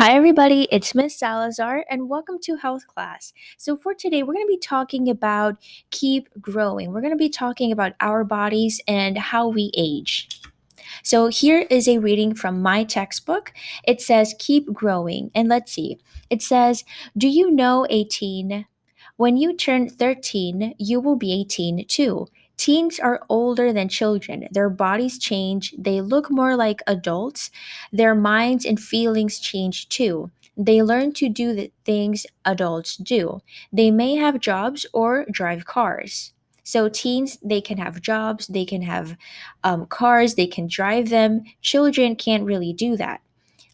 Hi, everybody. It's Ms. Salazar, and welcome to Health Class. So, for today, we're going to be talking about keep growing. We're going to be talking about our bodies and how we age. So, here is a reading from my textbook. It says, keep growing. And let's see. It says, do you know 18? When you turn 13, you will be 18 too. Teens are older than children. Their bodies change. They look more like adults. Their minds and feelings change too. They learn to do the things adults do. They may have jobs or drive cars. So, teens, they can have jobs, they can have cars, they can drive them. Children can't really do that.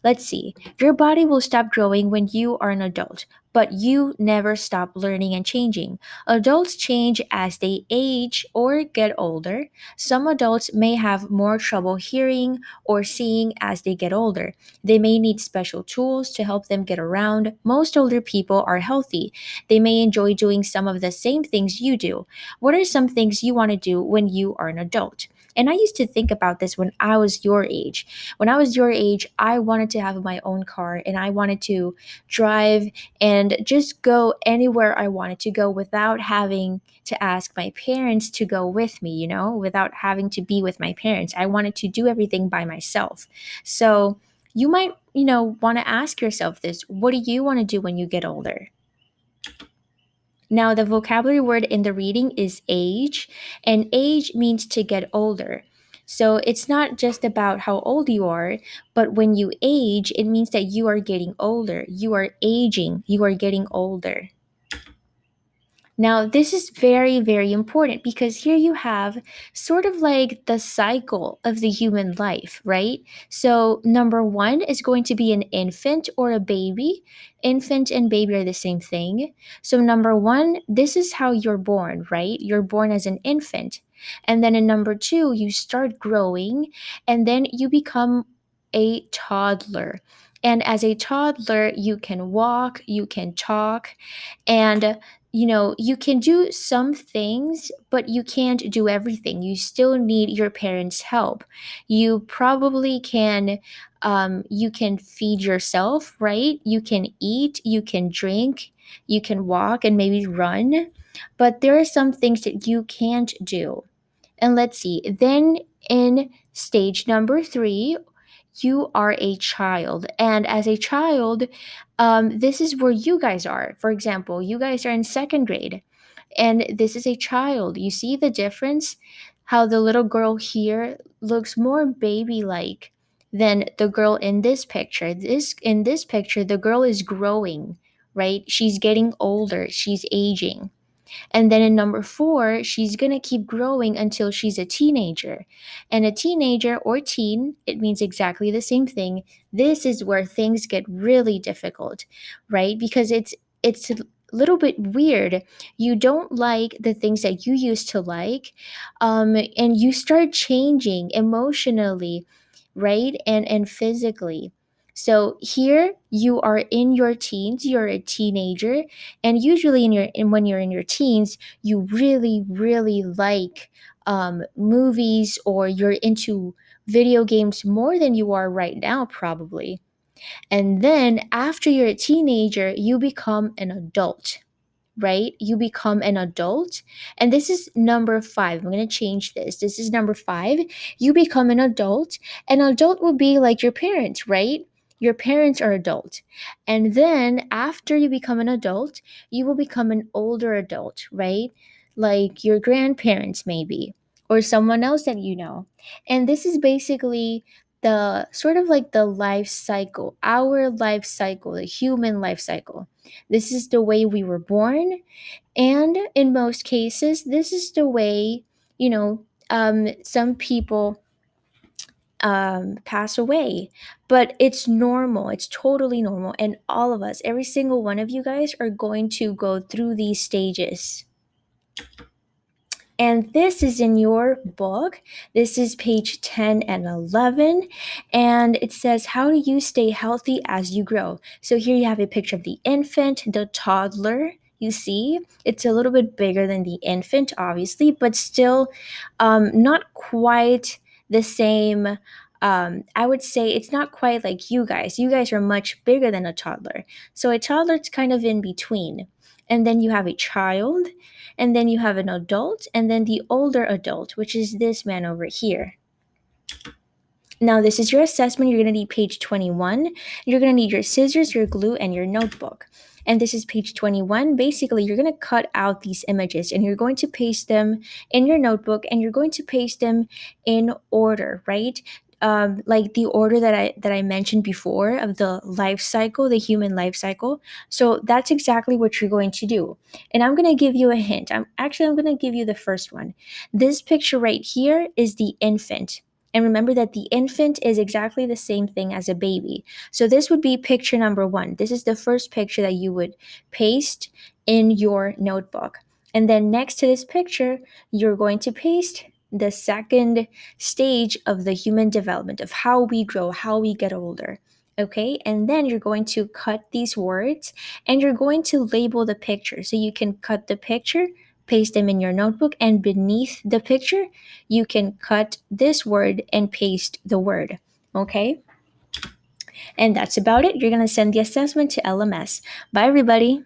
Let's see. Your body will stop growing when you are an adult, but you never stop learning and changing. Adults change as they age or get older. Some adults may have more trouble hearing or seeing as they get older. They may need special tools to help them get around. Most older people are healthy. They may enjoy doing some of the same things you do. What are some things you want to do when you are an adult? And I used to think about this when I was your age. When I was your age, I wanted to have my own car and I wanted to drive and just go anywhere I wanted to go without having to ask my parents to go with me, without having to be with my parents. I wanted to do everything by myself. So you might, want to ask yourself this: what do you want to do when you get older? Now, the vocabulary word in the reading is age, and age means to get older. So it's not just about how old you are, but when you age, it means that you are getting older. You are aging, you are getting older. Now, this is very, very important because here you have sort of like the cycle of the human life, right? So, number one is going to be an infant or a baby. Infant and baby are the same thing. So, number one, this is how you're born, right? You're born as an infant. And then in number two, you start growing and then you become a toddler. And as a toddler, you can walk, you can talk, and you can do some things, but you can't do everything. You still need your parents' help. You probably can, you can feed yourself, right? You can eat, you can drink, you can walk and maybe run, but there are some things that you can't do. And let's see, then in stage number three, you are a child. And as a child, this is where you guys are. For example, you guys are in second grade, and this is a child. You see the difference? How the little girl here looks more baby like than the girl in this picture. In this picture, the girl is growing, right? She's getting older, she's aging. And then in number four, she's going to keep growing until she's a teenager. And a teenager or teen, it means exactly the same thing. This is where things get really difficult, right? Because it's a little bit weird. You don't like the things that you used to like, and you start changing emotionally, right? And physically. So here you are in your teens, you're a teenager, and usually when you're in your teens, you really really like movies, or you're into video games more than you are right now probably. And then after you're a teenager, you become an adult, right? You become an adult. And this is number five. I'm going to change this. This is number five. You become an adult. An adult will be like your parents, right? Your parents are adult. And then after you become an adult, you will become an older adult, right? Like your grandparents, maybe, or someone else that you know. And this is basically the sort of like the life cycle, our life cycle, the human life cycle. This is the way we were born, and in most cases, this is the way, some people pass away. But it's normal, it's totally normal. And all of us, every single one of you guys, are going to go through these stages. And this is in your book. This is page 10 and 11. And it says, how do you stay healthy as you grow? So here you have a picture of the infant, the toddler. You see, it's a little bit bigger than the infant, obviously, but still not quite the same I would say it's not quite like you guys. You guys are much bigger than a toddler. So a toddler's kind of in between. And then you have a child, and then you have an adult, and then the older adult, which is this man over here. Now, this is your assessment. You're going to need page 21. You're going to need your scissors, your glue, and your notebook. And this is page 21. Basically, you're going to cut out these images and you're going to paste them in your notebook, and you're going to paste them in order, right? Like the order that I mentioned before of the life cycle, the human life cycle. So that's exactly what you're going to do. And I'm going to give you a hint. I'm going to give you the first one. This picture right here is the infant. And remember that the infant is exactly the same thing as a baby. So this would be picture number one. This is the first picture that you would paste in your notebook. And then next to this picture, you're going to paste the second stage of the human development of how we grow, how we get older. Okay, and then you're going to cut these words and you're going to label the picture. So you can cut the picture, paste them in your notebook, and beneath the picture, you can cut this word and paste the word. Okay, and that's about it. You're going to send the assessment to LMS. Bye, everybody.